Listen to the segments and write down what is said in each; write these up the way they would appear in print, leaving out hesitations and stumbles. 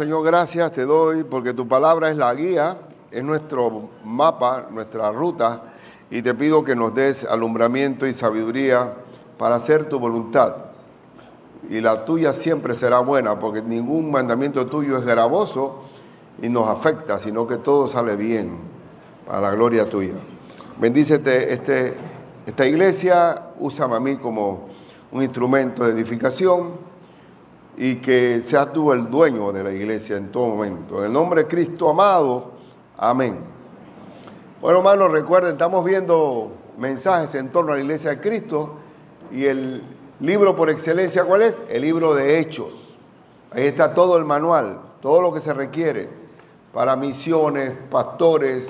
Señor, gracias te doy porque tu palabra es la guía, es nuestro mapa, nuestra ruta, y te pido que nos des alumbramiento y sabiduría para hacer tu voluntad. Y la tuya siempre será buena, porque ningún mandamiento tuyo es gravoso y nos afecta, sino que todo sale bien para la gloria tuya. Bendícete esta iglesia, úsame a mí como un instrumento de edificación, y que seas tú el dueño de la iglesia en todo momento. En el nombre de Cristo amado, amén. Bueno, hermanos, recuerden, estamos viendo mensajes en torno a la iglesia de Cristo, y el libro por excelencia, ¿cuál es? El libro de Hechos. Ahí está todo el manual, todo lo que se requiere para misiones, pastores,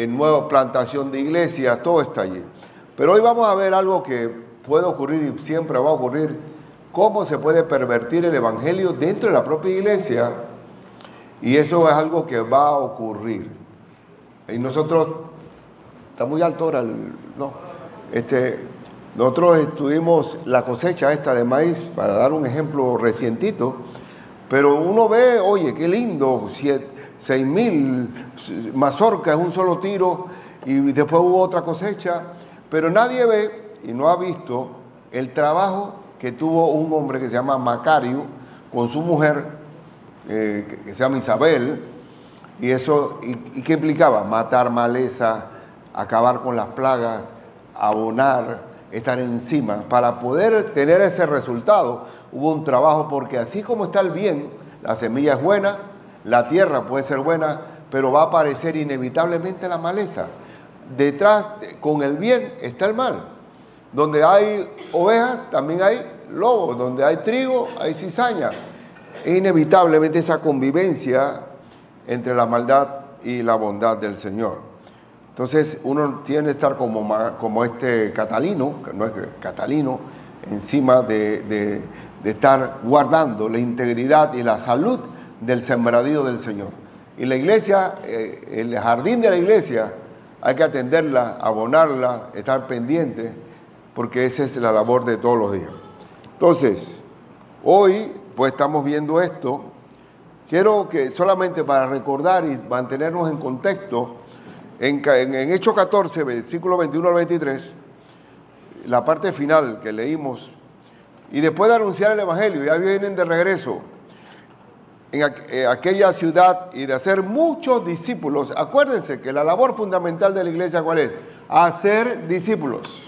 nueva plantación de iglesias, todo está allí. Pero hoy vamos a ver algo que puede ocurrir y siempre va a ocurrir: cómo se puede pervertir el evangelio dentro de la propia iglesia, y eso es algo que va a ocurrir. Y nosotros, está muy alto ahora, no, nosotros estuvimos la cosecha esta de maíz, para dar un ejemplo recientito, pero uno ve, oye, qué lindo, 6,000 mazorcas en un solo tiro, y después hubo otra cosecha, pero nadie ve y no ha visto el trabajo que tuvo un hombre que se llama Macario con su mujer, que se llama Isabel, y eso, ¿y qué implicaba? Matar maleza, acabar con las plagas, abonar, estar encima. Para poder tener ese resultado hubo un trabajo, porque así como está el bien, la semilla es buena, la tierra puede ser buena, pero va a aparecer inevitablemente la maleza. Detrás, con el bien, está el mal. Donde hay ovejas, también hay lobos. Donde hay trigo, hay cizaña. Es inevitablemente esa convivencia entre la maldad y la bondad del Señor. Entonces, uno tiene que estar como este Catalino, que no es Catalino, encima de estar guardando la integridad y la salud del sembradío del Señor. Y la iglesia, el jardín de la iglesia, hay que atenderla, abonarla, estar pendiente, porque esa es la labor de todos los días. Entonces, hoy pues estamos viendo esto. Quiero que solamente para recordar y mantenernos en contexto, en Hechos 14, versículo 21 al 23, la parte final que leímos, y después de anunciar el evangelio, ya vienen de regreso en aquella ciudad y de hacer muchos discípulos. Acuérdense que la labor fundamental de la iglesia, ¿cuál es? Hacer discípulos.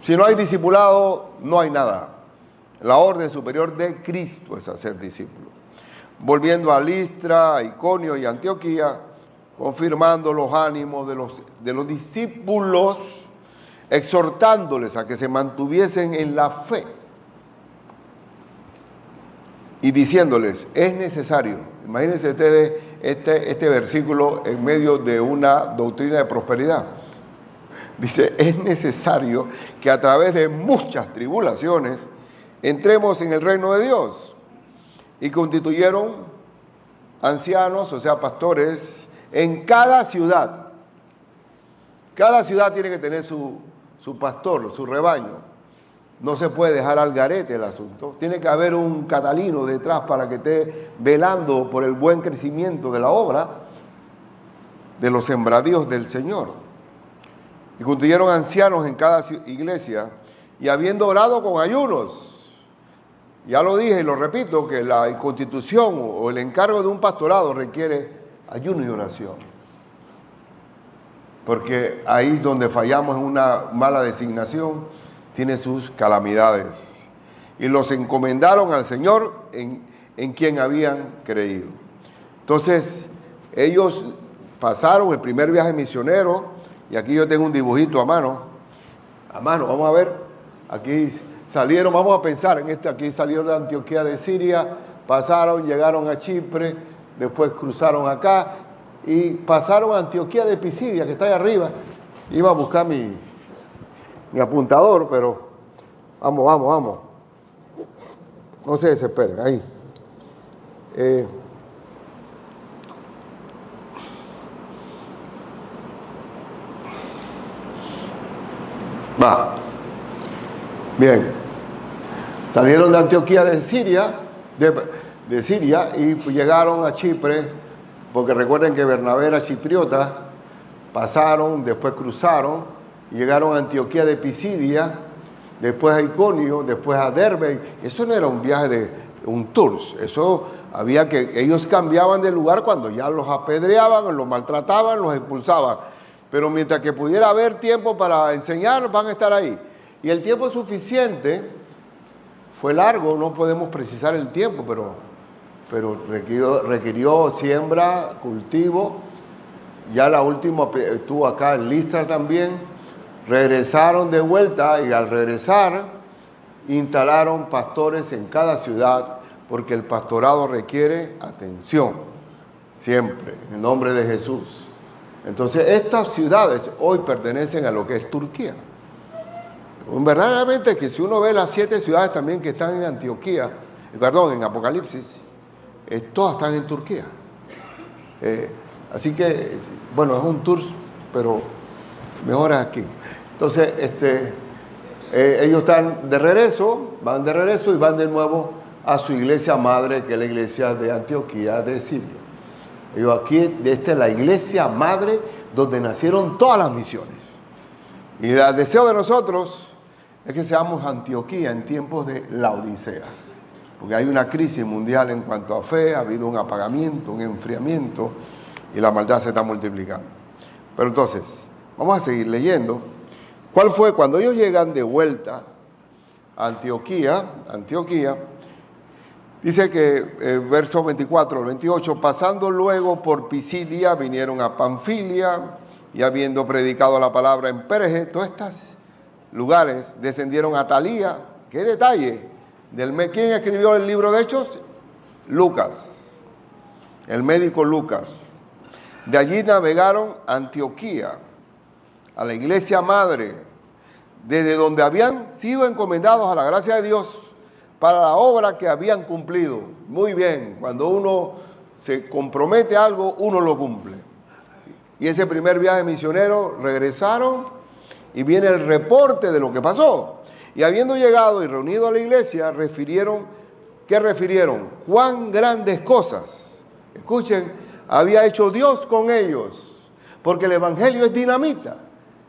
Si no hay discipulado, no hay nada. La orden superior de Cristo es hacer discípulos. Volviendo a Listra, a Iconio y Antioquía, confirmando los ánimos de los discípulos, exhortándoles a que se mantuviesen en la fe y diciéndoles, es necesario. Imagínense ustedes este versículo en medio de una doctrina de prosperidad. Dice, es necesario que a través de muchas tribulaciones entremos en el reino de Dios. Y constituyeron ancianos, o sea, pastores, en cada ciudad. Cada ciudad tiene que tener su pastor, su rebaño. No se puede dejar al garete el asunto. Tiene que haber un catalino detrás para que esté velando por el buen crecimiento de la obra, de los sembradíos del Señor. Y constituyeron ancianos en cada iglesia, y habiendo orado con ayunos. Ya lo dije y lo repito, que la constitución o el encargo de un pastorado requiere ayuno y oración. Porque ahí es donde fallamos en una mala designación, tiene sus calamidades. Y los encomendaron al Señor en quien habían creído. Entonces, ellos pasaron el primer viaje misionero. Y aquí yo tengo un dibujito a mano. Vamos a ver. Aquí salieron, vamos a pensar en aquí salieron de Antioquía de Siria, pasaron, llegaron a Chipre, después cruzaron acá y pasaron a Antioquía de Pisidia, que está ahí arriba. Iba a buscar mi apuntador, pero vamos. No se desesperen, ahí. Va. Bien. Salieron de Antioquía de Siria, de Siria y llegaron a Chipre, porque recuerden que Bernabé era chipriota, pasaron, después cruzaron, llegaron a Antioquía de Pisidia, después a Iconio, después a Derbe. Eso no era un viaje de un tour, eso había que, ellos cambiaban de lugar cuando ya los apedreaban, los maltrataban, los expulsaban. Pero mientras que pudiera haber tiempo para enseñar, van a estar ahí. Y el tiempo es suficiente, fue largo, no podemos precisar el tiempo, pero requirió siembra, cultivo. Ya la última estuvo acá en Listra también. Regresaron de vuelta y al regresar instalaron pastores en cada ciudad, porque el pastorado requiere atención, siempre, en el nombre de Jesús. Entonces, estas ciudades hoy pertenecen a lo que es Turquía. Verdaderamente que si uno ve las 7 ciudades también que están en Antioquía, en Apocalipsis, todas están en Turquía. Así que, bueno, es un tour, pero mejor es aquí. Entonces, ellos están de regreso, van de regreso y van de nuevo a su iglesia madre, que es la iglesia de Antioquía de Siria. Aquí, esta es la iglesia madre donde nacieron todas las misiones. Y el deseo de nosotros es que seamos Antioquía en tiempos de la Odisea. Porque hay una crisis mundial en cuanto a fe, ha habido un apagamiento, un enfriamiento, y la maldad se está multiplicando. Pero entonces, vamos a seguir leyendo. ¿Cuál fue cuando ellos llegan de vuelta a Antioquía? Dice que, verso 24 al 28, pasando luego por Pisidia, vinieron a Panfilia, y habiendo predicado la palabra en Perge, todos estos lugares descendieron a Talía. ¡Qué detalle! ¿Quién escribió el libro de Hechos? Lucas, el médico Lucas. De allí navegaron a Antioquía, a la iglesia madre, desde donde habían sido encomendados a la gracia de Dios para la obra que habían cumplido. Muy bien, cuando uno se compromete a algo, uno lo cumple. Y ese primer viaje misionero regresaron y viene el reporte de lo que pasó. Y habiendo llegado y reunido a la iglesia, ¿qué refirieron? Cuán grandes cosas, escuchen, había hecho Dios con ellos. Porque el evangelio es dinamita.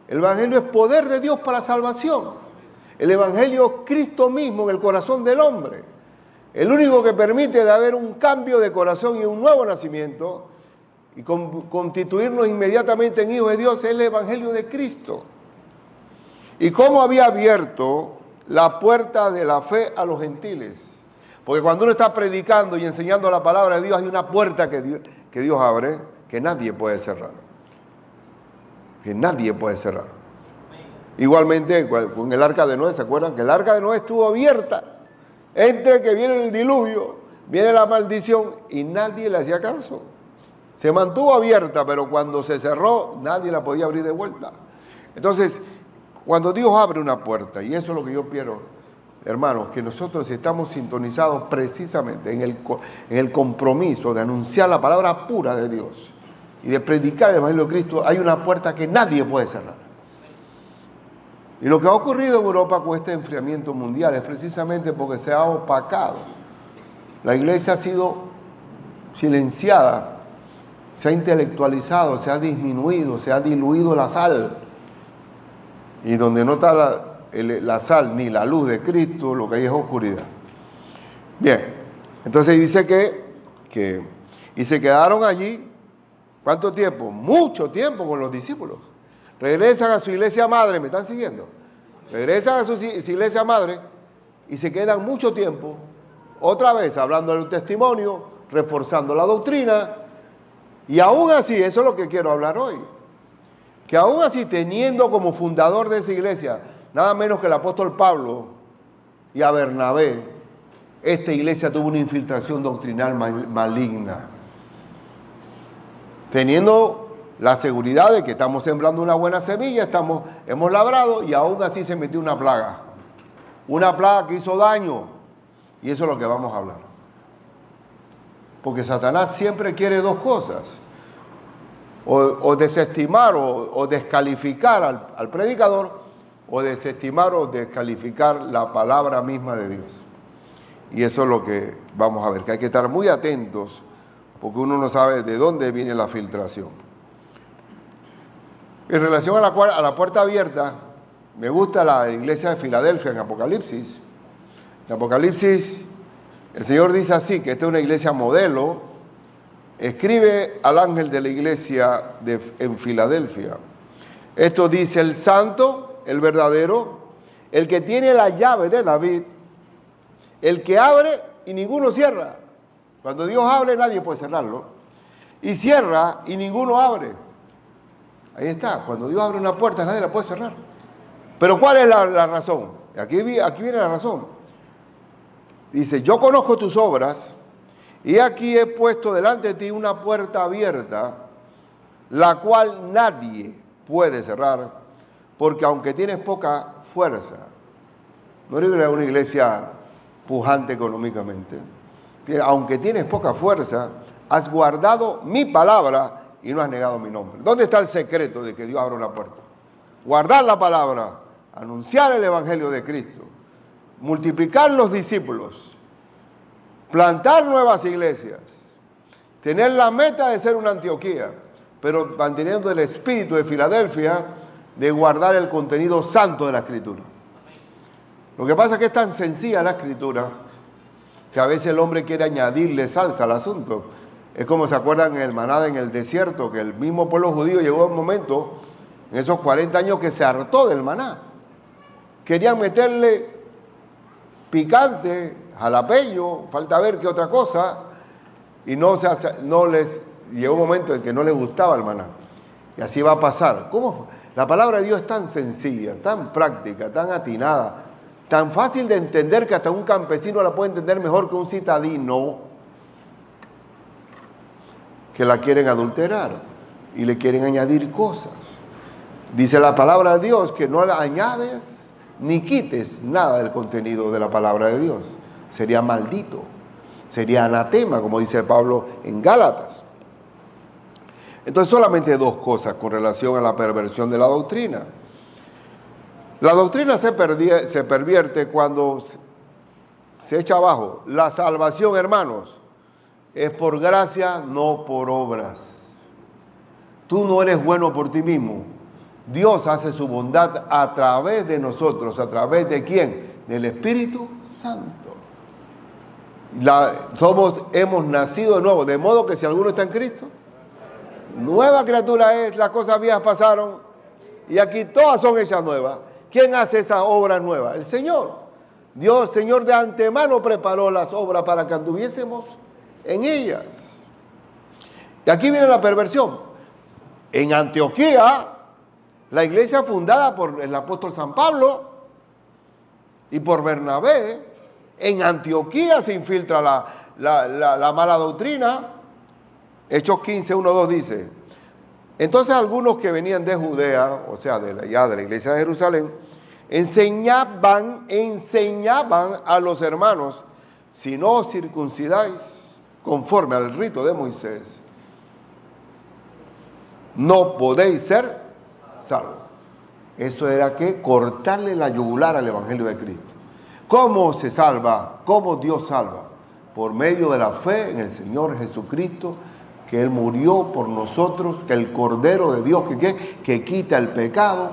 El evangelio es poder de Dios para salvación. El evangelio es Cristo mismo en el corazón del hombre. El único que permite de haber un cambio de corazón y un nuevo nacimiento y constituirnos inmediatamente en hijos de Dios es el evangelio de Cristo. Y cómo había abierto la puerta de la fe a los gentiles. Porque cuando uno está predicando y enseñando la palabra de Dios, hay una puerta que Dios abre, que nadie puede cerrar. Que nadie puede cerrar. Igualmente con el arca de Noé, ¿se acuerdan? Que el arca de Noé estuvo abierta. Entre que viene el diluvio, viene la maldición y nadie le hacía caso. Se mantuvo abierta, pero cuando se cerró, nadie la podía abrir de vuelta. Entonces, cuando Dios abre una puerta, y eso es lo que yo quiero, hermanos, que nosotros estamos sintonizados precisamente en el compromiso de anunciar la palabra pura de Dios y de predicar el evangelio de Cristo, hay una puerta que nadie puede cerrar. Y lo que ha ocurrido en Europa con este enfriamiento mundial es precisamente porque se ha opacado. La iglesia ha sido silenciada, se ha intelectualizado, se ha disminuido, se ha diluido la sal. Y donde no está la sal ni la luz de Cristo, lo que hay es oscuridad. Bien, entonces dice que y se quedaron allí, ¿cuánto tiempo? Mucho tiempo con los discípulos. Regresan a su iglesia madre, ¿me están siguiendo? Regresan a su iglesia madre y se quedan mucho tiempo, otra vez hablando del testimonio, reforzando la doctrina, y aún así, eso es lo que quiero hablar hoy, que aún así teniendo como fundador de esa iglesia, nada menos que el apóstol Pablo y a Bernabé, esta iglesia tuvo una infiltración doctrinal maligna. Teniendo la seguridad de que estamos sembrando una buena semilla, hemos labrado y aún así se metió una plaga. Una plaga que hizo daño. Y eso es lo que vamos a hablar. Porque Satanás siempre quiere dos cosas. O desestimar o descalificar al predicador, o desestimar o descalificar la palabra misma de Dios. Y eso es lo que vamos a ver, que hay que estar muy atentos, porque uno no sabe de dónde viene la filtración. En relación a la puerta abierta, me gusta la iglesia de Filadelfia en Apocalipsis. En Apocalipsis, el Señor dice así, que esta es una iglesia modelo. Escribe al ángel de la iglesia en Filadelfia. Esto dice el santo, el verdadero, el que tiene la llave de David, el que abre y ninguno cierra. Cuando Dios abre, nadie puede cerrarlo. Y cierra y ninguno abre. Ahí está, cuando Dios abre una puerta, nadie la puede cerrar. Pero ¿cuál es la razón? Aquí viene la razón. Dice, yo conozco tus obras, y aquí he puesto delante de ti una puerta abierta, la cual nadie puede cerrar, porque aunque tienes poca fuerza, no eres una iglesia pujante económicamente, aunque tienes poca fuerza, has guardado mi palabra y no has negado mi nombre. ¿Dónde está el secreto de que Dios abra una puerta? Guardar la palabra, anunciar el evangelio de Cristo, multiplicar los discípulos, plantar nuevas iglesias, tener la meta de ser una Antioquía, pero manteniendo el espíritu de Filadelfia de guardar el contenido santo de la Escritura. Lo que pasa es que es tan sencilla la Escritura que a veces el hombre quiere añadirle salsa al asunto. Es como se acuerdan en el maná en el desierto, que el mismo pueblo judío llegó a un momento, en esos 40 años, que se hartó del maná. Querían meterle picante, jalapeño, falta ver qué otra cosa, y no les llegó un momento en que no les gustaba el maná. Y así va a pasar. ¿Cómo? La palabra de Dios es tan sencilla, tan práctica, tan atinada, tan fácil de entender que hasta un campesino la puede entender mejor que un citadino, que la quieren adulterar y le quieren añadir cosas. Dice la palabra de Dios que no le añades ni quites nada del contenido de la palabra de Dios. Sería maldito, sería anatema, como dice Pablo en Gálatas. Entonces, solamente dos cosas con relación a la perversión de la doctrina. La doctrina se pervierte cuando se echa abajo. La salvación, hermanos, es por gracia, no por obras. Tú no eres bueno por ti mismo. Dios hace su bondad a través de nosotros. ¿A través de quién? Del Espíritu Santo. Hemos nacido de nuevo, de modo que si alguno está en Cristo, nueva criatura es, las cosas viejas pasaron y aquí todas son hechas nuevas. ¿Quién hace esas obras nuevas? El Señor. Dios, Señor, de antemano preparó las obras para que anduviésemos en ellas. Y aquí viene la perversión. En Antioquía, la iglesia fundada por el apóstol San Pablo y por Bernabé, en Antioquía se infiltra la mala doctrina. Hechos 15, 1, 2 dice: entonces algunos que venían de Judea, o sea, de la iglesia de Jerusalén, enseñaban a los hermanos: si no os circuncidáis conforme al rito de Moisés, no podéis ser salvos. Eso era que cortarle la yugular al evangelio de Cristo. ¿Cómo se salva? ¿Cómo Dios salva? Por medio de la fe en el Señor Jesucristo, que Él murió por nosotros, que el Cordero de Dios que quita el pecado,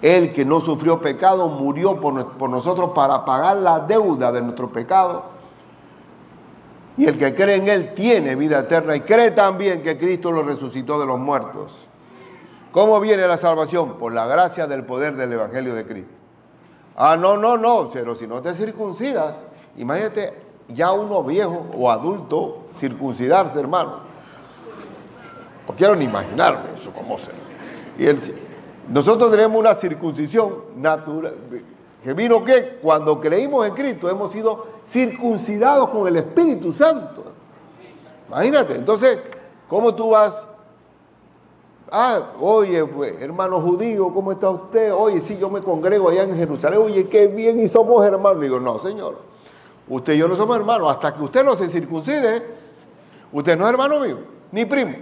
Él que no sufrió pecado, murió por nosotros para pagar la deuda de nuestro pecado. Y el que cree en Él tiene vida eterna y cree también que Cristo lo resucitó de los muertos. ¿Cómo viene la salvación? Por la gracia del poder del Evangelio de Cristo. No, pero si no te circuncidas, imagínate ya uno viejo o adulto circuncidarse, hermano. No quiero ni imaginarme eso, cómo será. Nosotros tenemos una circuncisión natural, que vino que cuando creímos en Cristo hemos sido circuncidados con el Espíritu Santo. Imagínate, entonces, ¿cómo tú vas? Oye, pues, hermano judío, ¿cómo está usted? Oye, sí, yo me congrego allá en Jerusalén. Oye, qué bien, y somos hermanos. Digo, no, señor, usted y yo no somos hermanos. Hasta que usted no se circuncide, usted no es hermano mío, ni primo.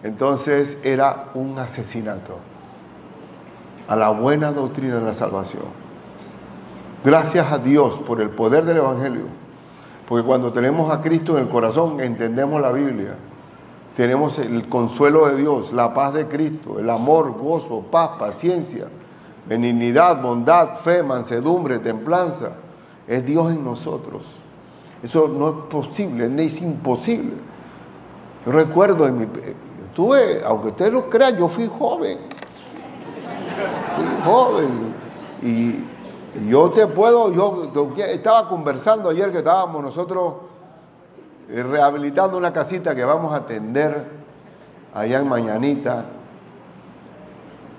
Entonces era un asesinato a la buena doctrina de la salvación. Gracias a Dios por el poder del Evangelio, porque cuando tenemos a Cristo en el corazón entendemos la Biblia, tenemos el consuelo de Dios, la paz de Cristo, el amor, gozo, paz, paciencia, benignidad, bondad, fe, mansedumbre, templanza. Es Dios en nosotros. Eso no es posible, es imposible. Yo recuerdo, aunque ustedes lo crean, yo fui joven. Y yo estaba conversando ayer que estábamos nosotros rehabilitando una casita que vamos a atender allá en Mañanita,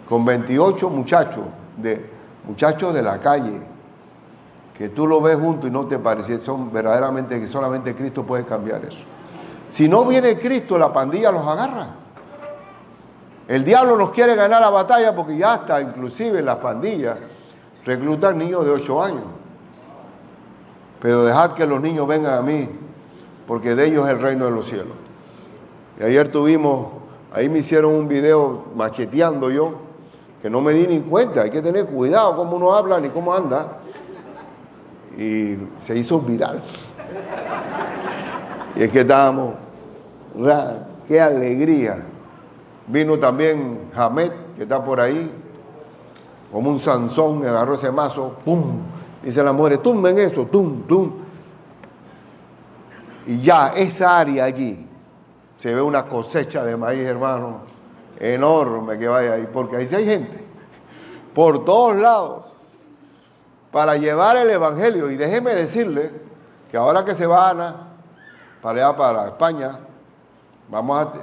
con 28 muchachos de la calle, que tú lo ves juntos y no te parece, son verdaderamente que solamente Cristo puede cambiar eso. Si no viene Cristo, la pandilla los agarra. El diablo nos quiere ganar la batalla porque ya está, inclusive las pandillas reclutan niños de 8 años. Pero dejad que los niños vengan a mí, porque de ellos es el reino de los cielos. Y ayer ahí me hicieron un video macheteando yo, que no me di ni cuenta. Hay que tener cuidado cómo uno habla ni cómo anda. Y se hizo viral. Y es que estábamos, qué alegría. Vino también Hamed, que está por ahí, como un Sansón, agarró ese mazo, ¡pum! Dice la mujer, tumben eso, tum, tum. Y ya, esa área allí, se ve una cosecha de maíz, hermano, enorme que vaya ahí, porque ahí sí hay gente, por todos lados, para llevar el Evangelio. Y déjeme decirle que ahora que se va Ana para allá, para España,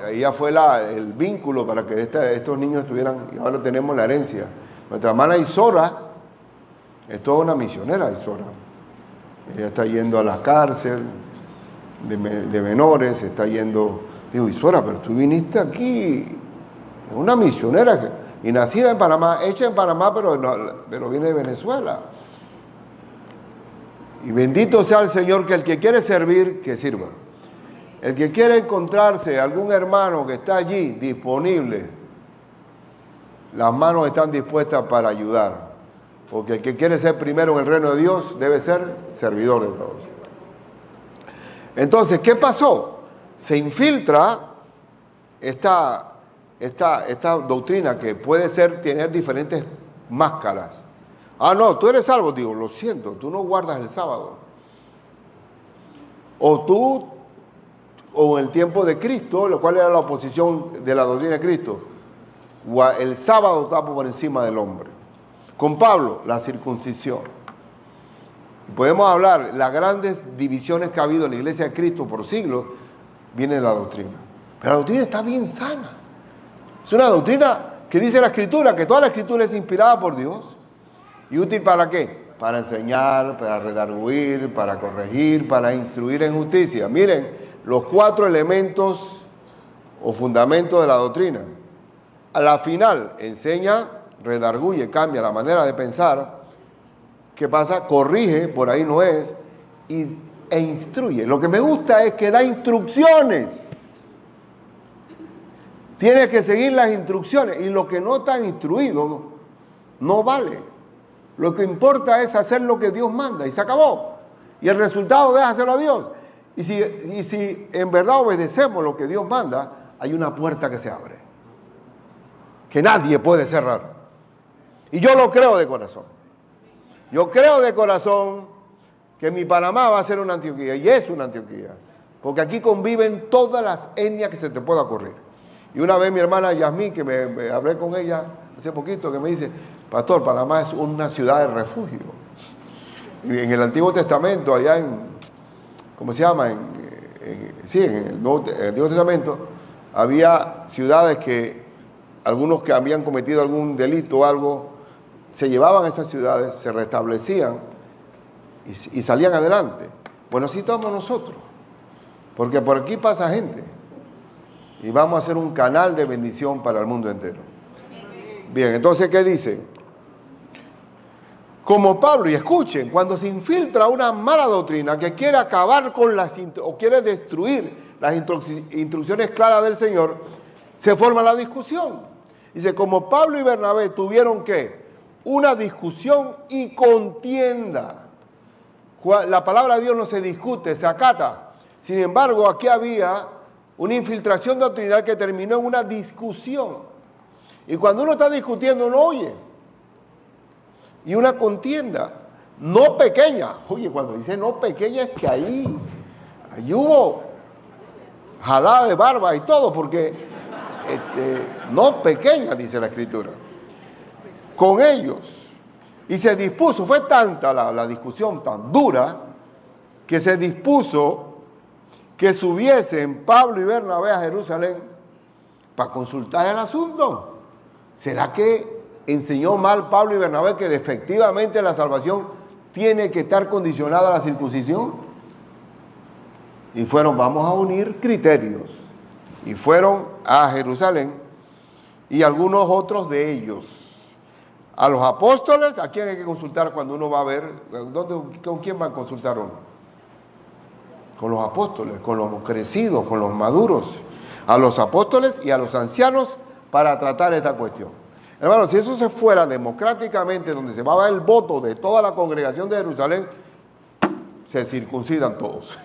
ella fue el vínculo para que estos niños estuvieran, y ahora tenemos la herencia. Nuestra hermana Isora es toda una misionera, Isora. Ella está yendo a la cárcel de menores, está yendo. Digo, Isora, pero tú viniste aquí, es una misionera, y nacida en Panamá, hecha en Panamá, pero viene de Venezuela. Y bendito sea el Señor, que el que quiere servir, que sirva. El que quiere encontrarse algún hermano que está allí disponible, las manos están dispuestas para ayudar. Porque el que quiere ser primero en el reino de Dios debe ser servidor de todos. Entonces, ¿qué pasó? Se infiltra esta doctrina que puede tener diferentes máscaras. Ah, no, tú eres salvo. Digo, lo siento, tú no guardas el sábado. O en el tiempo de Cristo, lo cual era la oposición de la doctrina de Cristo, el sábado está por encima del hombre. Con Pablo, la circuncisión. Podemos hablar, las grandes divisiones que ha habido en la iglesia de Cristo por siglos, viene de la doctrina. Pero la doctrina está bien sana. Es una doctrina que dice la Escritura, que toda la Escritura es inspirada por Dios. ¿Y útil para qué? Para enseñar, para redarguir, para corregir, para instruir en justicia. Miren, los 4 elementos o fundamentos de la doctrina. A la final, enseña, redarguye, cambia la manera de pensar. ¿Qué pasa? Corrige, por ahí no es, e instruye. Lo que me gusta es que da instrucciones. Tienes que seguir las instrucciones, y lo que no está instruido no vale. Lo que importa es hacer lo que Dios manda, y se acabó. Y el resultado déjaselo a Dios. Y si en verdad obedecemos lo que Dios manda, hay una puerta que se abre, que nadie puede cerrar. Y yo lo creo de corazón. Yo creo de corazón que mi Panamá va a ser una Antioquía, y es una Antioquía, porque aquí conviven todas las etnias que se te pueda ocurrir. Y una vez mi hermana Yasmín, que me hablé con ella hace poquito, que me dice, pastor, Panamá es una ciudad de refugio. Y en el Antiguo Testamento, allá ¿cómo se llama? En el Antiguo Testamento, había ciudades que algunos que habían cometido algún delito o algo, se llevaban a esas ciudades, se restablecían y salían adelante. Bueno, así estamos nosotros, porque por aquí pasa gente y vamos a hacer un canal de bendición para el mundo entero. Bien, entonces, ¿qué dice? Como Pablo, y escuchen, cuando se infiltra una mala doctrina que quiere acabar con o quiere destruir las instrucciones claras del Señor, se forma la discusión. Dice, como Pablo y Bernabé tuvieron ¿qué? una discusión y contienda. La palabra de Dios no se discute, se acata. Sin embargo, aquí había una infiltración doctrinal que terminó en una discusión. Y cuando uno está discutiendo, uno oye. Y una contienda, no pequeña. Oye, cuando dice no pequeña es que ahí hubo jalada de barba y todo, porque no pequeña, dice la Escritura. Con ellos. Y se dispuso, fue tanta la discusión, tan dura, que se dispuso que subiesen Pablo y Bernabé a Jerusalén para consultar el asunto. ¿Será que enseñó mal Pablo y Bernabé que efectivamente la salvación tiene que estar condicionada a la circuncisión? Y fueron, vamos a unir criterios. Y fueron a Jerusalén y algunos otros de ellos. A los apóstoles, ¿a quién hay que consultar cuando uno va a ver? ¿Con quién va a consultar uno? Con los apóstoles, con los crecidos, con los maduros. A los apóstoles y a los ancianos para tratar esta cuestión. Hermanos, si eso se fuera democráticamente, donde se va a dar el voto de toda la congregación de Jerusalén, se circuncidan todos.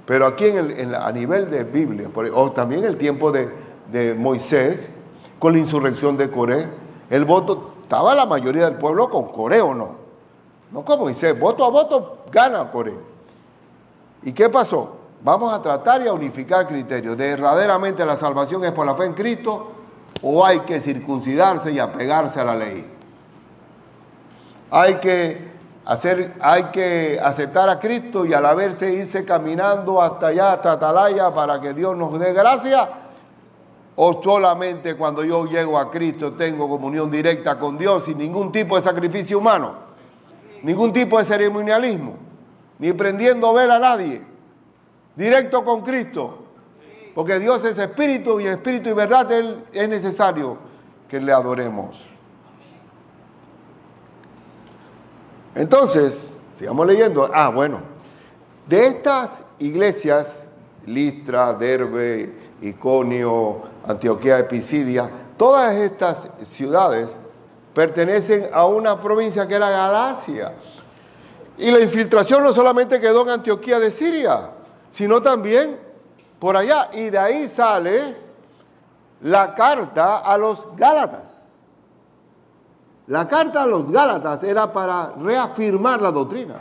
Pero aquí a nivel de Biblia, o también el tiempo de Moisés, con la insurrección de Coré, el voto, estaba la mayoría del pueblo con Coré o no. No como Moisés, voto a voto gana Coré. ¿Y qué pasó? Vamos a tratar y a unificar criterios. ¿Verdaderamente la salvación es por la fe en Cristo o hay que circuncidarse y apegarse a la ley? Hay que aceptar a Cristo y al haberse irse caminando hasta allá, hasta Atalaya, para que Dios nos dé gracia, o solamente cuando yo llego a Cristo tengo comunión directa con Dios sin ningún tipo de sacrificio humano, ningún tipo de ceremonialismo, ni prendiendo vela a nadie, directo con Cristo, porque Dios es espíritu y espíritu y verdad, Él es necesario que le adoremos. Entonces, sigamos leyendo. Bueno, de estas iglesias, Listra, Derbe, Iconio, Antioquía, Pisidia, todas estas ciudades pertenecen a una provincia que era Galacia. Y la infiltración no solamente quedó en Antioquía de Siria, sino también por allá. Y de ahí sale la carta a los Gálatas. La carta a los Gálatas era para reafirmar la doctrina.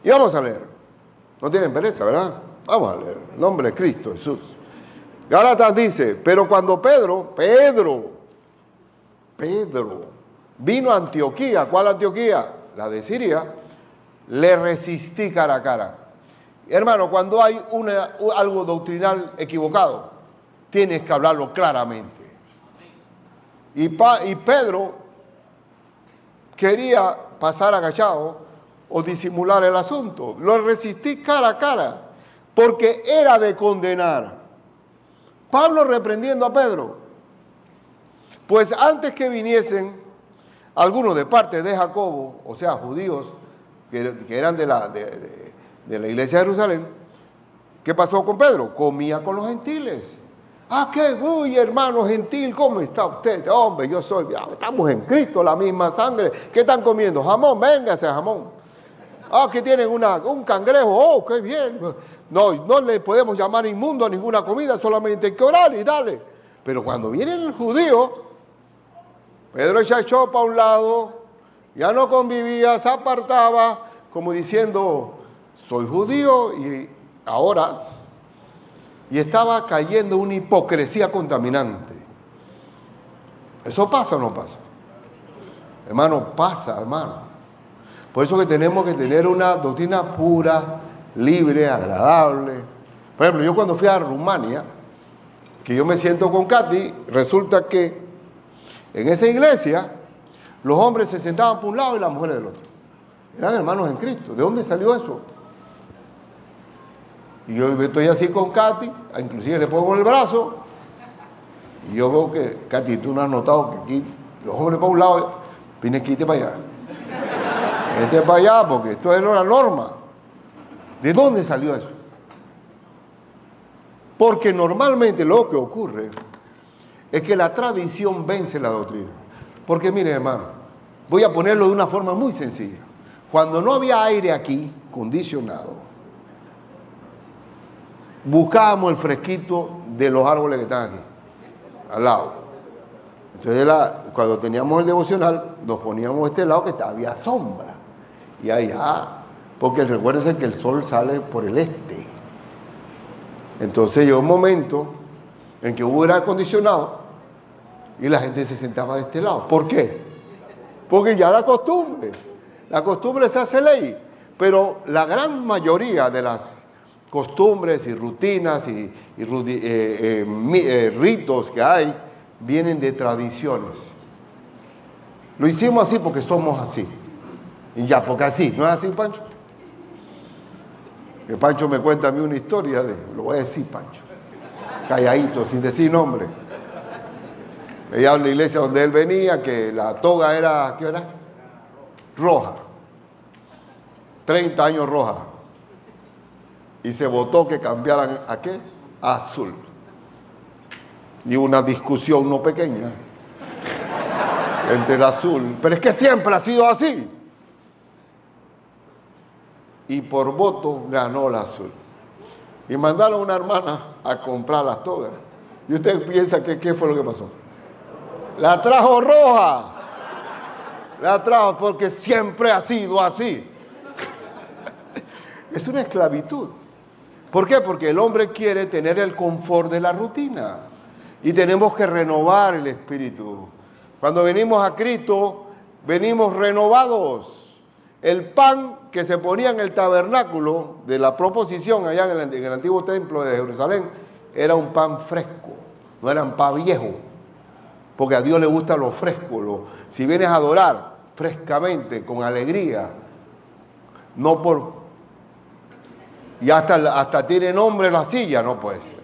Y vamos a leer. No tienen pereza, ¿verdad? Vamos a leer. En nombre de Cristo Jesús. Gálatas dice, pero cuando Pedro vino a Antioquía, ¿cuál Antioquía? La de Siria, le resistí cara a cara. Hermano, cuando hay algo doctrinal equivocado, tienes que hablarlo claramente. Y Pedro quería pasar agachado o disimular el asunto. Lo resistí cara a cara, porque era de condenar. Pablo reprendiendo a Pedro. Pues antes que viniesen algunos de parte de Jacobo, o sea, judíos, que eran de la iglesia de Jerusalén, ¿qué pasó con Pedro? Comía con los gentiles. ¿Qué? Uy, hermano gentil, ¿cómo está usted? Hombre, estamos en Cristo, la misma sangre. ¿Qué están comiendo? Jamón, véngase jamón. Que tienen un cangrejo, qué bien. No le podemos llamar inmundo a ninguna comida, solamente hay que orar y darle. Pero cuando viene el judío, Pedro se echó para un lado, ya no convivía, se apartaba, como diciendo, soy judío y ahora... Y estaba cayendo una hipocresía contaminante. ¿Eso pasa o no pasa? Hermano, pasa, hermano. Por eso que tenemos que tener una doctrina pura, libre, agradable. Por ejemplo, yo cuando fui a Rumania, que yo me siento con Katy, resulta que en esa iglesia los hombres se sentaban por un lado y las mujeres del otro. Eran hermanos en Cristo. ¿De dónde salió eso? Y yo estoy así con Katy, inclusive le pongo el brazo, y yo veo que, Katy, tú no has notado que aquí los hombres para un lado, tienes que irte para allá. Irte para allá, porque esto es la norma. ¿De dónde salió eso? Porque normalmente lo que ocurre es que la tradición vence la doctrina. Porque miren, hermano, voy a ponerlo de una forma muy sencilla. Cuando no había aire aquí, acondicionado, buscábamos el fresquito de los árboles que están aquí, al lado. Entonces, cuando teníamos el devocional, nos poníamos a este lado que había sombra. Y allá, porque recuérdense que el sol sale por el este. Entonces llegó un momento en que hubo aire acondicionado y la gente se sentaba de este lado. ¿Por qué? Porque ya la costumbre se hace ley. Pero la gran mayoría de las costumbres y rutinas y ritos que hay vienen de tradiciones. Lo hicimos así porque somos así. Y ya, porque así, ¿no es así, Pancho? Que Pancho me cuenta a mí una historia lo voy a decir, Pancho, calladito, sin decir nombre. Allá en la iglesia donde él venía, que la toga era, ¿qué era? Roja. 30 años roja. Y se votó que cambiaran ¿a qué? A azul. Y una discusión no pequeña entre el azul. Pero es que siempre ha sido así. Y por voto ganó el azul. Y mandaron a una hermana a comprar las togas. Y usted piensa que ¿qué fue lo que pasó? La trajo roja. La trajo porque siempre ha sido así. Es una esclavitud. ¿Por qué? Porque el hombre quiere tener el confort de la rutina. Y tenemos que renovar el espíritu. Cuando venimos a Cristo, venimos renovados. El pan que se ponía en el tabernáculo de la proposición allá en el antiguo templo de Jerusalén era un pan fresco, no era un pan viejo. Porque a Dios le gusta lo fresco. Si vienes a adorar frescamente, con alegría, no por... Y hasta tiene nombre la silla, no puede ser.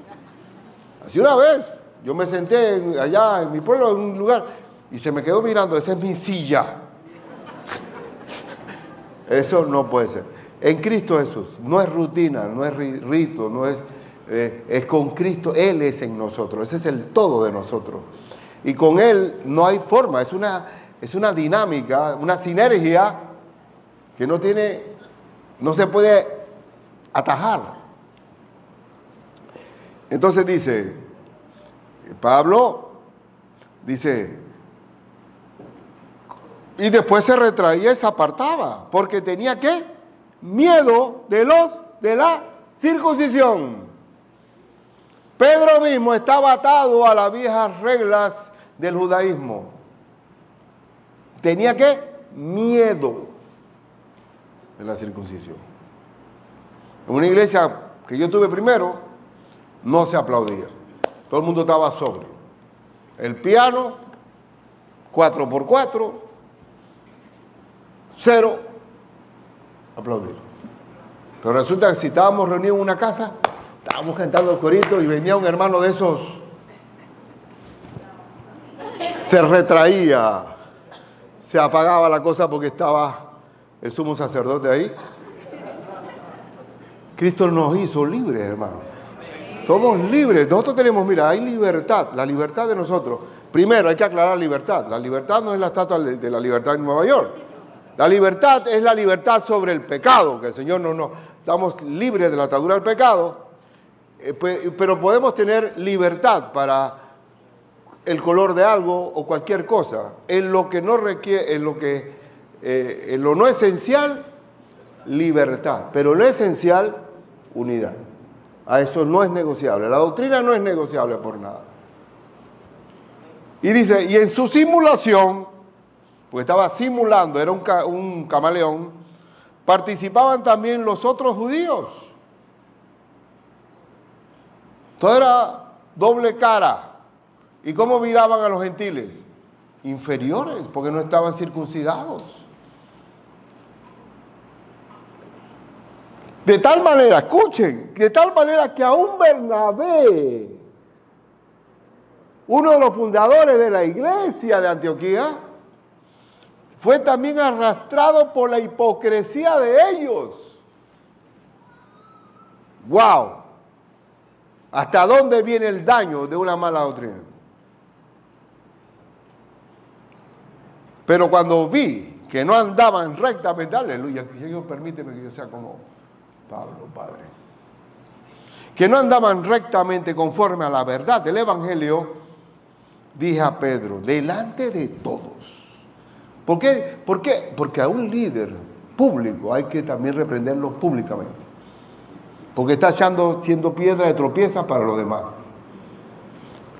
Así una vez, yo me senté allá en mi pueblo, en un lugar, y se me quedó mirando, esa es mi silla. Eso no puede ser. En Cristo Jesús, no es rutina, no es rito, no es con Cristo, Él es en nosotros, ese es el todo de nosotros. Y con Él no hay forma, es una dinámica, una sinergia que no se puede atajar. Entonces dice, Pablo dice, y después se retraía y se apartaba, porque tenía ¿qué? Miedo de la circuncisión. Pedro mismo estaba atado a las viejas reglas del judaísmo. Tenía ¿qué? Miedo de la circuncisión. En una iglesia que yo tuve primero, no se aplaudía. Todo el mundo estaba sobrio. El piano, 4x4, 0, aplaudir. Pero resulta que si estábamos reunidos en una casa, estábamos cantando el corito y venía un hermano de esos, se retraía, se apagaba la cosa porque estaba el sumo sacerdote ahí. Cristo nos hizo libres, hermano. Somos libres. Nosotros tenemos, mira, hay libertad, la libertad de nosotros. Primero, hay que aclarar libertad. La libertad no es la estatua de la libertad en Nueva York. La libertad es la libertad sobre el pecado, que el Señor no estamos libres de la atadura del pecado, pero podemos tener libertad para el color de algo o cualquier cosa. En lo que no requiere, en lo no esencial, libertad, pero lo esencial, unidad. A eso no es negociable. La doctrina no es negociable por nada. Y dice, y en su simulación, porque estaba simulando, era un camaleón, participaban también los otros judíos. Todo era doble cara. ¿Y cómo miraban a los gentiles? Inferiores, porque no estaban circuncidados. De tal manera, escuchen, de tal manera que aún Bernabé, uno de los fundadores de la iglesia de Antioquía, fue también arrastrado por la hipocresía de ellos. ¡Wow! ¿Hasta dónde viene el daño de una mala doctrina? Pero cuando vi que no andaban rectamente, aleluya, Señor, permíteme que yo sea como Pablo, Padre. Que no andaban rectamente conforme a la verdad del Evangelio, dije a Pedro, delante de todos. ¿Por qué? Porque a un líder público hay que también reprenderlo públicamente. Porque está siendo piedra de tropieza para los demás.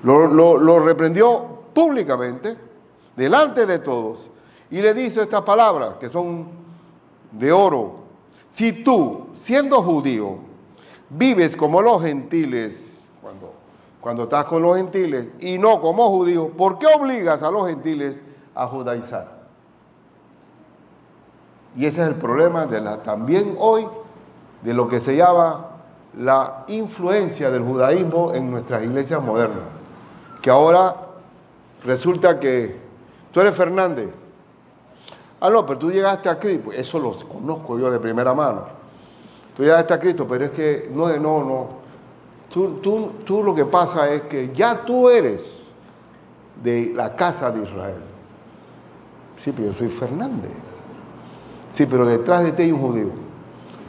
Lo reprendió públicamente, delante de todos, y le dice estas palabras, que son de oro. Si tú, siendo judío, vives como los gentiles, cuando estás con los gentiles, y no como judío, ¿por qué obligas a los gentiles a judaizar? Y ese es el problema también hoy de lo que se llama la influencia del judaísmo en nuestras iglesias modernas. Que ahora resulta que tú eres Fernández. Ah, no, pero tú llegaste a Cristo. Pues eso lo conozco yo de primera mano. Tú llegaste a Cristo, pero es que no. Tú lo que pasa es que ya tú eres de la casa de Israel. Sí, pero yo soy Fernández. Sí, pero detrás de ti hay un judío.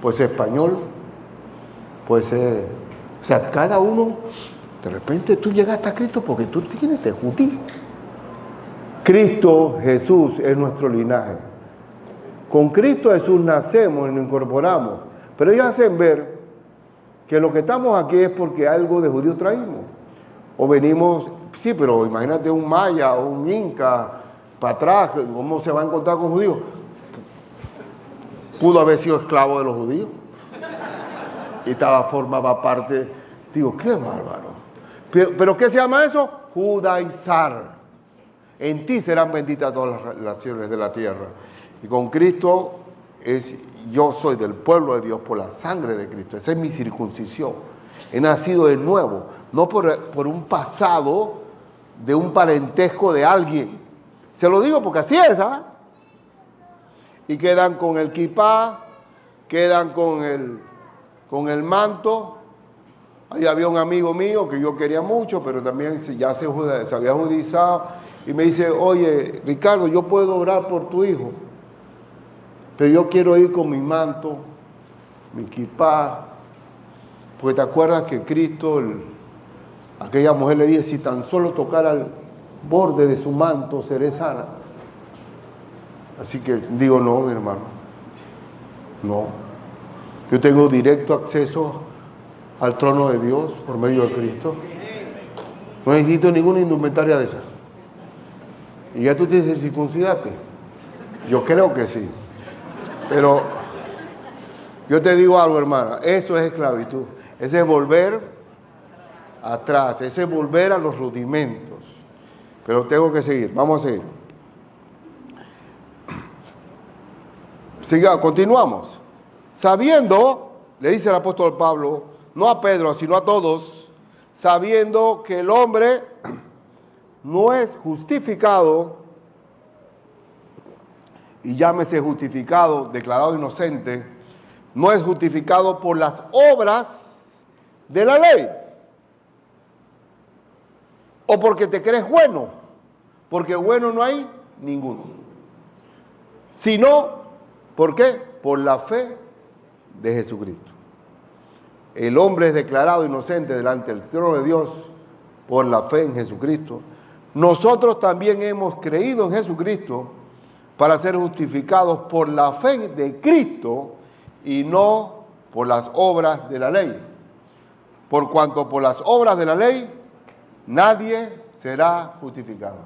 Pues español, pues o sea, cada uno, de repente tú llegaste a Cristo porque tú tienes de judío. Cristo Jesús es nuestro linaje. Con Cristo Jesús nacemos y nos incorporamos. Pero ellos hacen ver que lo que estamos aquí es porque algo de judío traímos. O venimos, sí, pero imagínate un maya o un inca para atrás, ¿cómo se va a encontrar con judíos? Pudo haber sido esclavo de los judíos y formaba parte. Digo, qué bárbaro. ¿Pero qué se llama eso? Judaizar. En ti serán benditas todas las naciones de la tierra. Y con Cristo yo soy del pueblo de Dios por la sangre de Cristo. Esa es mi circuncisión. He nacido de nuevo, no por un pasado de un parentesco de alguien. Se lo digo porque así es, ¿ah? Y quedan con el kipá, quedan con el manto. Ahí había un amigo mío que yo quería mucho, pero también ya se había judizado. Y me dice, oye, Ricardo, yo puedo orar por tu hijo, pero yo quiero ir con mi manto, mi kipá, porque te acuerdas que Cristo, aquella mujer le dice, si tan solo tocara el borde de su manto, seré sana. Así que digo, no, mi hermano, no. Yo tengo directo acceso al trono de Dios por medio de Cristo. No necesito ninguna indumentaria de esa. ¿Y ya tú tienes que circuncidarte? Yo creo que sí. Pero yo te digo algo, hermana, eso es esclavitud. Ese es volver atrás, ese es volver a los rudimentos. Pero tengo que seguir, vamos a seguir. Continuamos. Sabiendo, le dice el apóstol Pablo, no a Pedro, sino a todos, sabiendo que el hombre no es justificado, y llámese justificado, declarado inocente, no es justificado por las obras de la ley, o porque te crees bueno, porque bueno no hay ninguno, sino, ¿por qué? Por la fe de Jesucristo. El hombre es declarado inocente delante del trono de Dios por la fe en Jesucristo. Nosotros también hemos creído en Jesucristo para ser justificados por la fe de Cristo y no por las obras de la ley. Por cuanto por las obras de la ley nadie será justificado.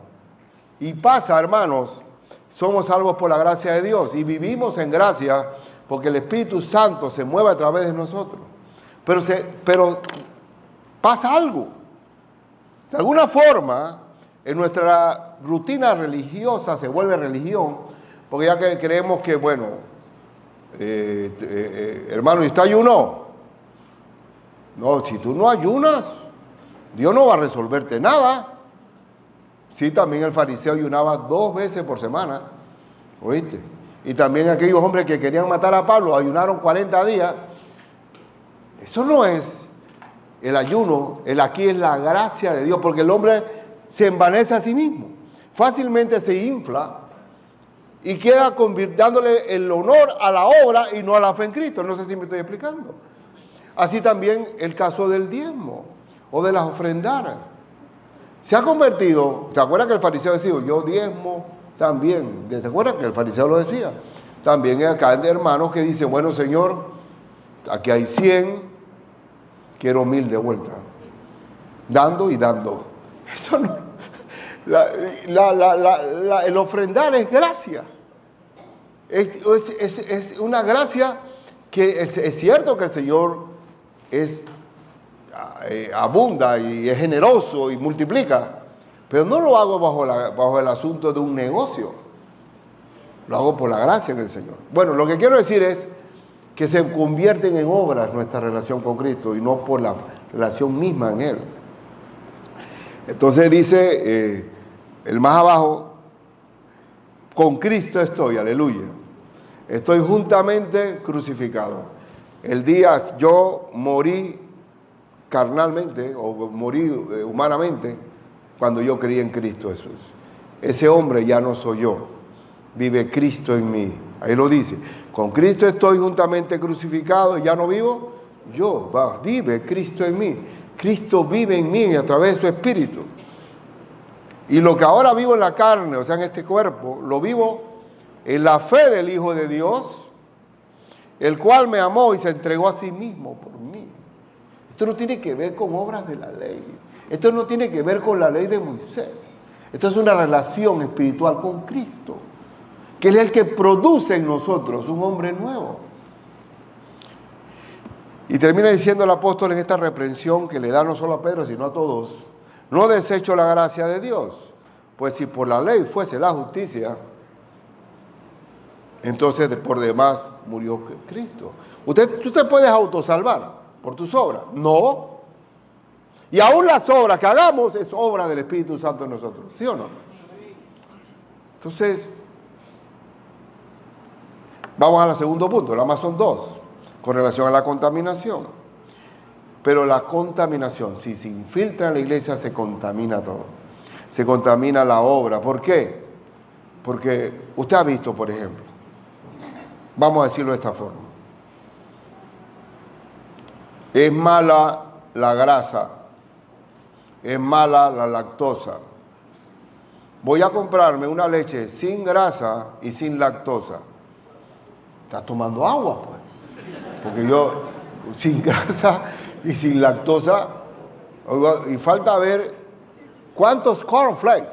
Y pasa, hermanos, somos salvos por la gracia de Dios y vivimos en gracia porque el Espíritu Santo se mueve a través de nosotros. Pero pasa algo. De alguna forma, en nuestra rutina religiosa se vuelve religión, porque ya que creemos que, bueno, hermano, ¿y usted ayunó? No, si tú no ayunas, Dios no va a resolverte nada. Sí, también el fariseo ayunaba 2 veces por semana, ¿oíste? Y también aquellos hombres que querían matar a Pablo ayunaron 40 días. Eso no es el ayuno, aquí es la gracia de Dios, porque el hombre se envanece a sí mismo, fácilmente se infla y queda dándole el honor a la obra y no a la fe en Cristo. No sé si me estoy explicando. Así también el caso del diezmo o de las ofrendas. Se ha convertido, ¿te acuerdas que el fariseo decía, yo diezmo también? ¿Te acuerdas que el fariseo lo decía? También acá hay hermanos que dicen, bueno, Señor, aquí hay 100, quiero 1000 de vuelta. Dando y dando. Eso no. El ofrendar es gracia. Es una gracia que es cierto que el Señor abunda y es generoso y multiplica, pero no lo hago bajo el asunto de un negocio, lo hago por la gracia del Señor. Bueno, lo que quiero decir es que se convierten en obras nuestra relación con Cristo y no por la relación misma en Él. Entonces dice el más abajo, con Cristo estoy, aleluya, estoy juntamente crucificado. El día yo morí carnalmente o morí humanamente cuando yo creí en Cristo Jesús. Ese hombre ya no soy yo, vive Cristo en mí. Ahí lo dice, con Cristo estoy juntamente crucificado y ya no vivo yo, vive Cristo en mí. Cristo vive en mí a través de su Espíritu. Y lo que ahora vivo en la carne, o sea, en este cuerpo, lo vivo en la fe del Hijo de Dios, el cual me amó y se entregó a sí mismo por mí. Esto no tiene que ver con obras de la ley. Esto no tiene que ver con la ley de Moisés. Esto es una relación espiritual con Cristo, que Él es el que produce en nosotros un hombre nuevo. Y termina diciendo el apóstol en esta reprensión que le da no solo a Pedro, sino a todos, no desecho la gracia de Dios, pues si por la ley fuese la justicia, entonces por demás murió Cristo. ¿Tú te puedes autosalvar por tus obras? No. Y aún las obras que hagamos es obra del Espíritu Santo en nosotros, ¿sí o no? Entonces, vamos al segundo punto, nada más son dos, con relación a la contaminación. Pero la contaminación, si se infiltra en la iglesia, se contamina todo. Se contamina la obra. ¿Por qué? Porque usted ha visto, por ejemplo, vamos a decirlo de esta forma, es mala la grasa, es mala la lactosa. Voy a comprarme una leche sin grasa y sin lactosa. Estás tomando agua, pues. Porque yo, sin grasa y sin lactosa, y falta ver cuántos cornflakes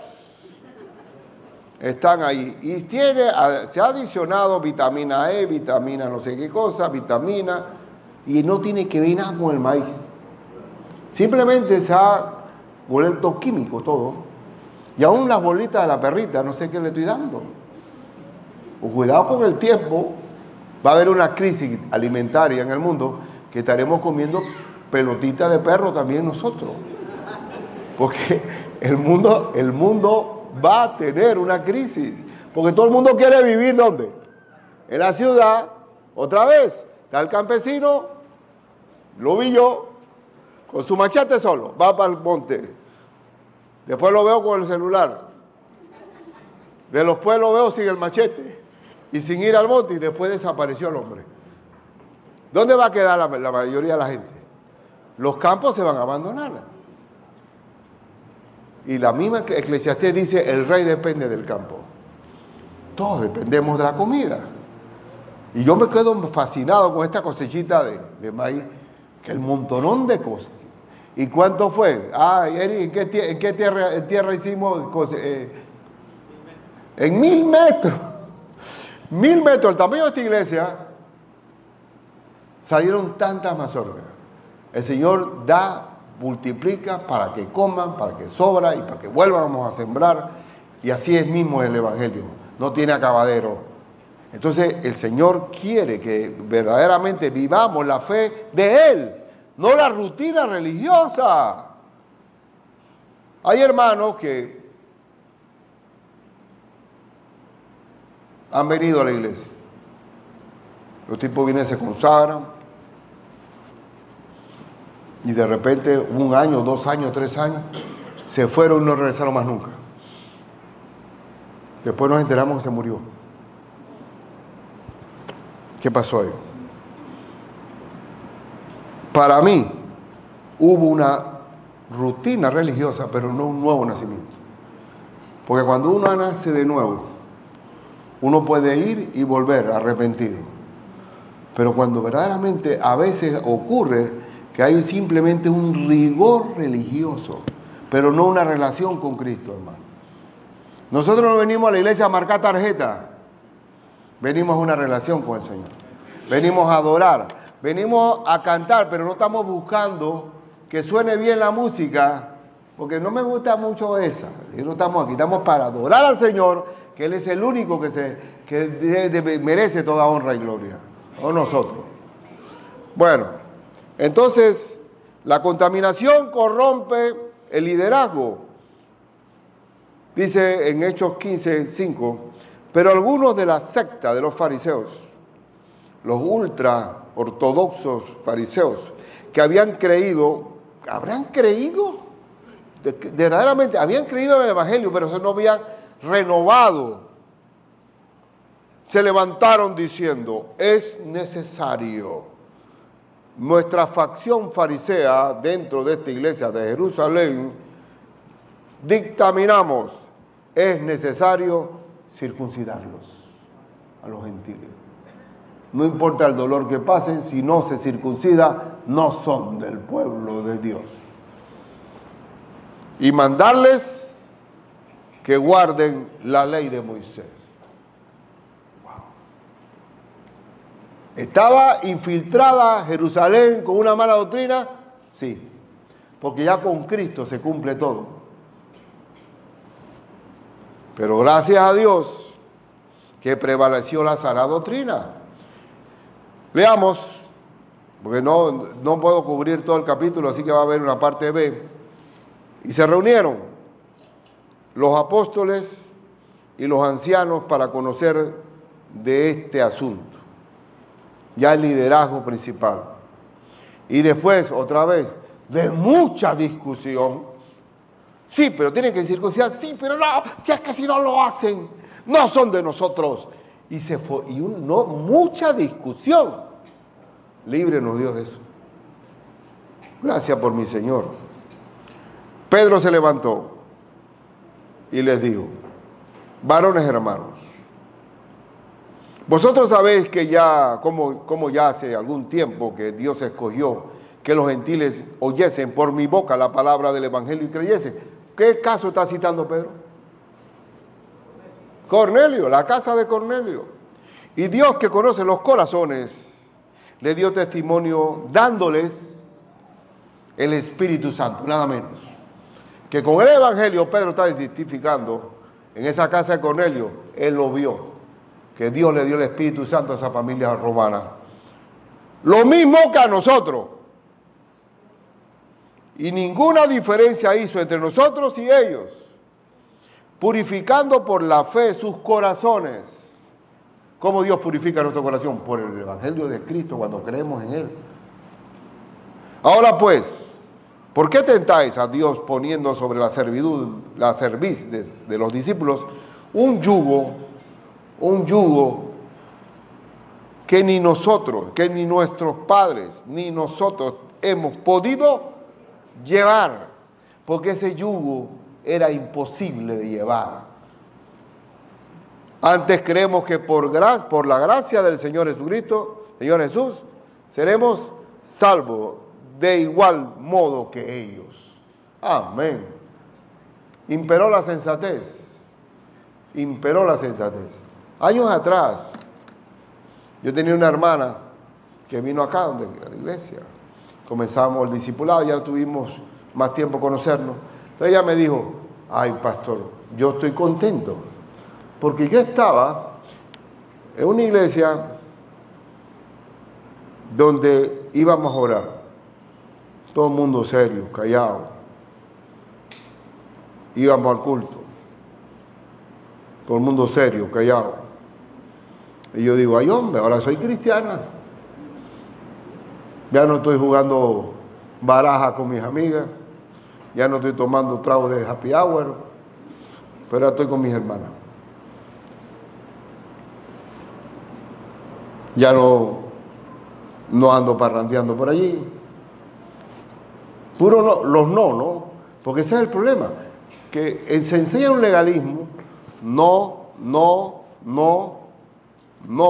están ahí. Y se ha adicionado vitamina E, vitamina no sé qué cosa, vitamina, y no tiene que ver nada con el maíz. Simplemente se ha vuelto químico todo. Y aún las bolitas de la perrita, no sé qué le estoy dando. Pues cuidado con el tiempo, va a haber una crisis alimentaria en el mundo que estaremos comiendo pelotitas de perro también nosotros. Porque el mundo va a tener una crisis. Porque todo el mundo quiere vivir ¿dónde? En la ciudad, otra vez. Está el campesino, lo vi yo, con su machete solo, va para el monte. Después lo veo con el celular. Después lo veo sin el machete y sin ir al monte y después desapareció el hombre. ¿Dónde va a quedar la mayoría de la gente? Los campos se van a abandonar. Y la misma Eclesiastés dice, el rey depende del campo. Todos dependemos de la comida. Y yo me quedo fascinado con esta cosechita de maíz, que el montonón de cosas. ¿Y cuánto fue? Eri, ¿en qué tierra hicimos? En 1000 metros. 1000 metros, el tamaño de esta iglesia, salieron tantas mazorcas. El Señor da, multiplica para que coman, para que sobra y para que vuelvamos a sembrar. Y así es mismo el Evangelio. No tiene acabadero. Entonces el Señor quiere que verdaderamente vivamos la fe de Él, no la rutina religiosa. Hay hermanos que han venido a la iglesia. Los tipos vienen, se consagran y de repente 1 año, 2 años, 3 años se fueron y no regresaron más nunca. Después nos enteramos que se murió. ¿Qué pasó ahí? Para mí hubo una rutina religiosa, pero no un nuevo nacimiento. Porque cuando uno nace de nuevo, uno puede ir y volver arrepentido. Pero cuando verdaderamente a veces ocurre que hay simplemente un rigor religioso, pero no una relación con Cristo, hermano. Nosotros no venimos a la iglesia a marcar tarjeta, venimos a una relación con el Señor. Venimos a adorar, venimos a cantar, pero no estamos buscando que suene bien la música, porque no me gusta mucho esa. Y no estamos aquí, estamos para adorar al Señor, que Él es el único que merece toda honra y gloria, no nosotros. Bueno, entonces la contaminación corrompe el liderazgo. Dice en Hechos 15:5, pero algunos de la secta de los fariseos, los ultra ortodoxos fariseos, que habían creído, ¿habrán creído? Verdaderamente, habían creído en el Evangelio, pero no habían renovado. Se levantaron diciendo, es necesario. Nuestra facción farisea dentro de esta iglesia de Jerusalén, dictaminamos, es necesario circuncidarlos a los gentiles. No importa el dolor que pasen, si no se circuncida, no son del pueblo de Dios. Y mandarles que guarden la ley de Moisés. Wow. ¿Estaba infiltrada Jerusalén con una mala doctrina? Sí, porque ya con Cristo se cumple todo. Pero gracias a Dios que prevaleció la sana doctrina. Leamos, porque no puedo cubrir todo el capítulo, así que va a haber una parte B. Y se reunieron los apóstoles y los ancianos para conocer de este asunto, ya el liderazgo principal. Y después, otra vez, de mucha discusión. Sí, pero tienen que circuncidar, sí, pero no, si es que si no lo hacen, no son de nosotros. Y se fue, mucha discusión. Líbrenos Dios de eso. Gracias por mi Señor. Pedro se levantó y les dijo, varones hermanos, vosotros sabéis que ya, como ya hace algún tiempo que Dios escogió que los gentiles oyesen por mi boca la palabra del Evangelio y creyesen. ¿Qué caso está citando Pedro? Cornelio, la casa de Cornelio. Y Dios, que conoce los corazones, le dio testimonio dándoles el Espíritu Santo, nada menos. Que con el Evangelio Pedro está identificando en esa casa de Cornelio, él lo vio, que Dios le dio el Espíritu Santo a esa familia romana. Lo mismo que a nosotros. Y ninguna diferencia hizo entre nosotros y ellos, purificando por la fe sus corazones. ¿Cómo Dios purifica nuestro corazón? Por el Evangelio de Cristo, cuando creemos en Él. Ahora pues, ¿por qué tentáis a Dios poniendo sobre la cerviz de los discípulos un yugo que ni nosotros, que ni nuestros padres, ni nosotros hemos podido llevar? Porque ese yugo era imposible de llevar. Antes creemos que por la gracia del Señor Jesucristo, Señor Jesús, seremos salvos de igual modo que ellos. Amén. Imperó la sensatez. Imperó la sensatez. Años atrás, yo tenía una hermana que vino acá, a la iglesia. Comenzamos el discipulado, ya tuvimos más tiempo conocernos. Entonces ella me dijo, ay pastor, yo estoy contento, porque yo estaba en una iglesia donde íbamos a orar, todo el mundo serio, callado, íbamos al culto, todo el mundo serio, callado. Y yo digo, ay hombre, ahora soy cristiana. Ya no estoy jugando baraja con mis amigas, ya no estoy tomando trago de happy hour, pero estoy con mis hermanas. Ya no ando parrandeando por allí. Puro no, los no, porque ese es el problema, que se enseña un legalismo, no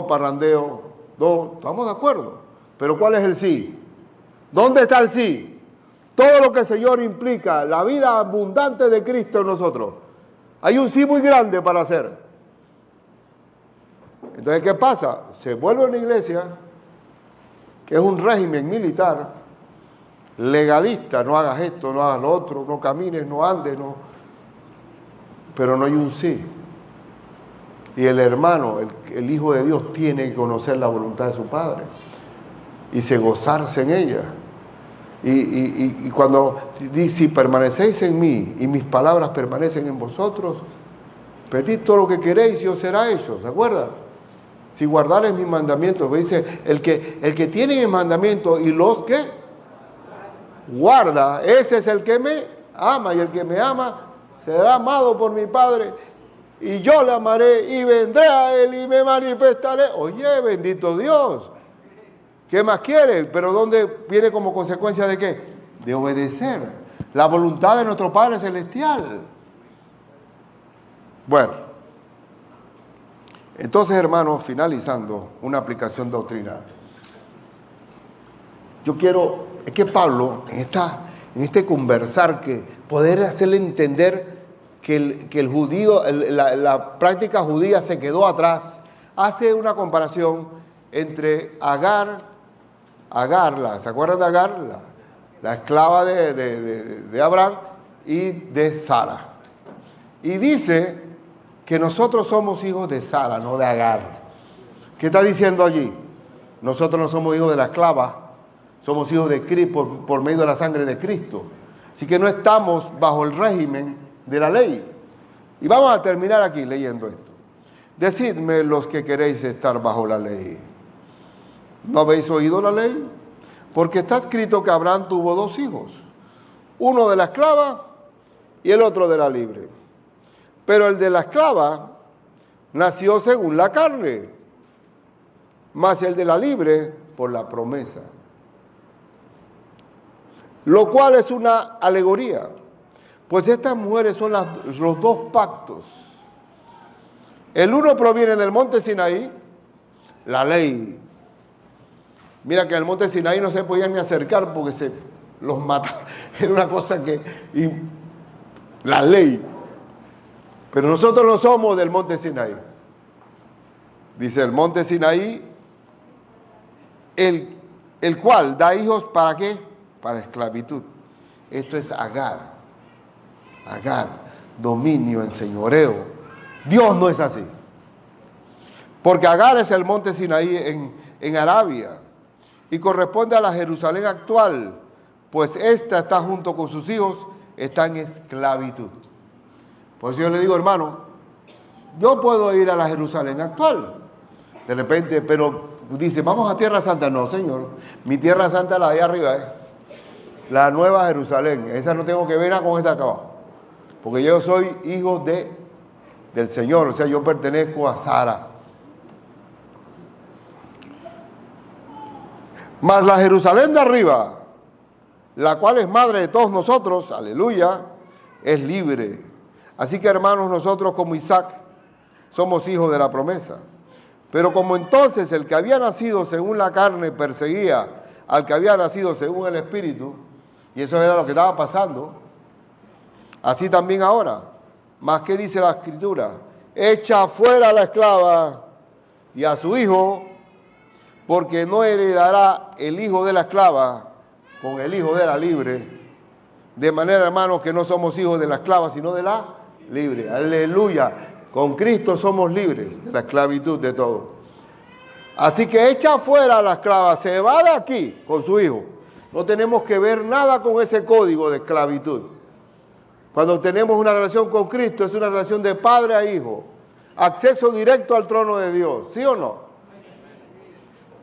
parrandeo, no, estamos de acuerdo, pero ¿cuál es el sí? ¿Dónde está el sí? Todo lo que el Señor implica, la vida abundante de Cristo en nosotros, hay un sí muy grande para hacer. Entonces, ¿qué pasa? Se vuelve una iglesia que es un régimen militar, legalista, no hagas esto, no hagas lo otro, no camines, no andes, no. Pero no hay un sí. Y el hermano, el Hijo de Dios, tiene que conocer la voluntad de su Padre y se gozarse en ella. Y cuando dice, si permanecéis en mí y mis palabras permanecen en vosotros, pedid todo lo que queréis y os será hecho, ¿se acuerdan? Si guardareis mis mandamientos, dice, el que tiene mis mandamientos y los que guarda, ese es el que me ama, y el que me ama será amado por mi Padre, y yo le amaré y vendré a él y me manifestaré. Oye, bendito Dios, ¿qué más quiere? Pero ¿dónde viene como consecuencia de qué? De obedecer la voluntad de nuestro Padre Celestial. Bueno, entonces, hermanos, finalizando, una aplicación doctrinal. Yo quiero, es que Pablo, en este conversar, que poder hacerle entender que el judío, la práctica judía se quedó atrás, hace una comparación entre Agar, ¿se acuerdan de Agar? La esclava de Abraham y de Sara. Y dice que nosotros somos hijos de Sara, no de Agar. ¿Qué está diciendo allí? Nosotros no somos hijos de la esclava, somos hijos de Cristo por medio de la sangre de Cristo. Así que no estamos bajo el régimen de la ley. Y vamos a terminar aquí leyendo esto. Decidme los que queréis estar bajo la ley. ¿No habéis oído la ley? Porque está escrito que Abraham tuvo 2 hijos, uno de la esclava y el otro de la libre. Pero el de la esclava nació según la carne, mas el de la libre por la promesa. Lo cual es una alegoría, pues estas mujeres son los 2 pactos. El uno proviene del monte Sinaí, la ley. Mira que al monte Sinaí no se podían ni acercar porque los mataban. Era una cosa que... la ley. Pero nosotros no somos del monte Sinaí. Dice el monte Sinaí, el cual da hijos ¿para qué? Para esclavitud. Esto es Agar, dominio, enseñoreo. Dios no es así. Porque Agar es el monte Sinaí en Arabia y corresponde a la Jerusalén actual, pues esta está junto con sus hijos, está en esclavitud. Por eso yo le digo, hermano, yo puedo ir a la Jerusalén actual, de repente, pero dice, vamos a Tierra Santa. No, Señor, mi Tierra Santa es la de arriba, la Nueva Jerusalén. Esa no tengo que ver nada con esta acá abajo, porque yo soy hijo del Señor, o sea, yo pertenezco a Sara. Mas la Jerusalén de arriba, la cual es madre de todos nosotros, aleluya, es libre. Así que, hermanos, nosotros como Isaac somos hijos de la promesa. Pero como entonces el que había nacido según la carne perseguía al que había nacido según el Espíritu, y eso era lo que estaba pasando, así también ahora. Más que dice la Escritura, echa fuera a la esclava y a su hijo, porque no heredará el hijo de la esclava con el hijo de la libre. De manera, hermanos, que no somos hijos de la esclava, sino de la libre. Aleluya. Con Cristo somos libres de la esclavitud de todo. Así que echa fuera a la esclava, se va de aquí con su hijo. No tenemos que ver nada con ese código de esclavitud. Cuando tenemos una relación con Cristo, es una relación de padre a hijo. Acceso directo al trono de Dios, ¿sí o no?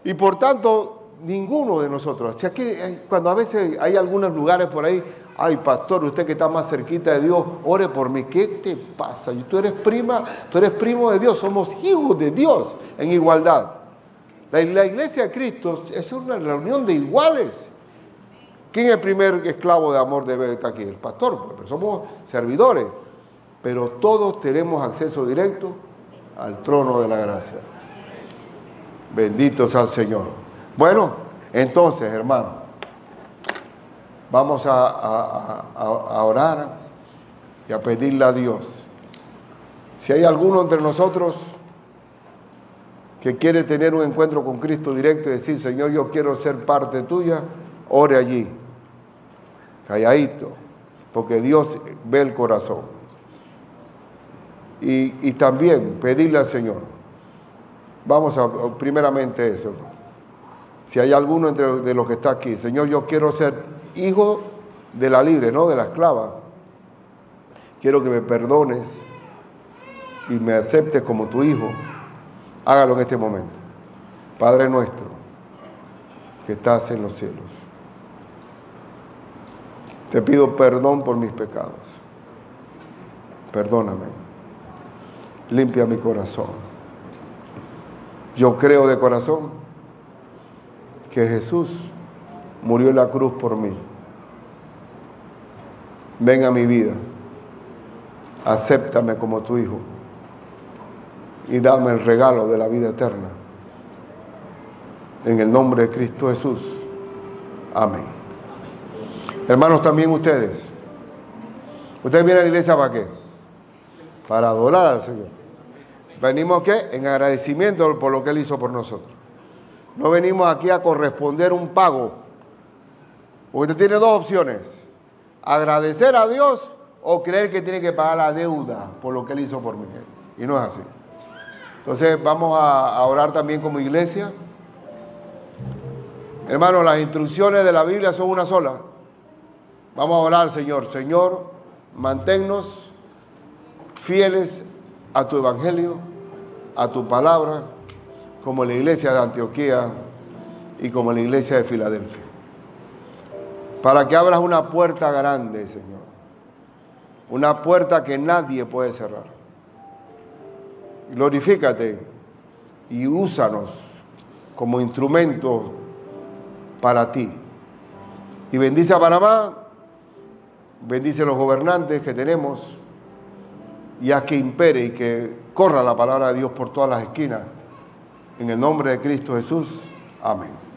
Y por tanto, ninguno de nosotros. O sea, que cuando a veces hay algunos lugares por ahí, ay, pastor, usted que está más cerquita de Dios, ore por mí. ¿Qué te pasa? Tú eres primo de Dios, somos hijos de Dios en igualdad. La iglesia de Cristo es una reunión de iguales. ¿Quién es el primer esclavo de amor debe estar aquí? El pastor, porque somos servidores, pero todos tenemos acceso directo al trono de la gracia. Bendito sea el Señor. Bueno, entonces, hermano, vamos a orar y a pedirle a Dios. Si hay alguno entre nosotros que quiere tener un encuentro con Cristo directo y decir, Señor, yo quiero ser parte tuya, ore allí, calladito, porque Dios ve el corazón. Y también pedirle al Señor, vamos a primeramente eso. Si hay alguno de los que está aquí, Señor, yo quiero ser hijo de la libre, no de la esclava. Quiero que me perdones y me aceptes como tu hijo. Hágalo en este momento. Padre nuestro, que estás en los cielos, te pido perdón por mis pecados. Perdóname. Limpia mi corazón. Yo creo de corazón que Jesús murió en la cruz por mí. Ven a mi vida. Acéptame como tu hijo y dame el regalo de la vida eterna. En el nombre de Cristo Jesús. Amén. Hermanos, también ustedes. ¿Ustedes vienen a la iglesia para qué? Para adorar al Señor. ¿Venimos qué? En agradecimiento por lo que Él hizo por nosotros. No venimos aquí a corresponder un pago. Usted tiene dos opciones. Agradecer a Dios o creer que tiene que pagar la deuda por lo que Él hizo por mí. Y no es así. Entonces vamos a orar también como iglesia. Hermanos, las instrucciones de la Biblia son una sola. Vamos a orar al Señor. Señor, manténnos fieles a tu evangelio, a tu palabra, como la iglesia de Antioquía y como la iglesia de Filadelfia. Para que abras una puerta grande, Señor. Una puerta que nadie puede cerrar. Glorifícate y úsanos como instrumento para ti. Y bendice a Panamá, bendice a los gobernantes que tenemos y haz que impere y que corra la palabra de Dios por todas las esquinas. En el nombre de Cristo Jesús. Amén.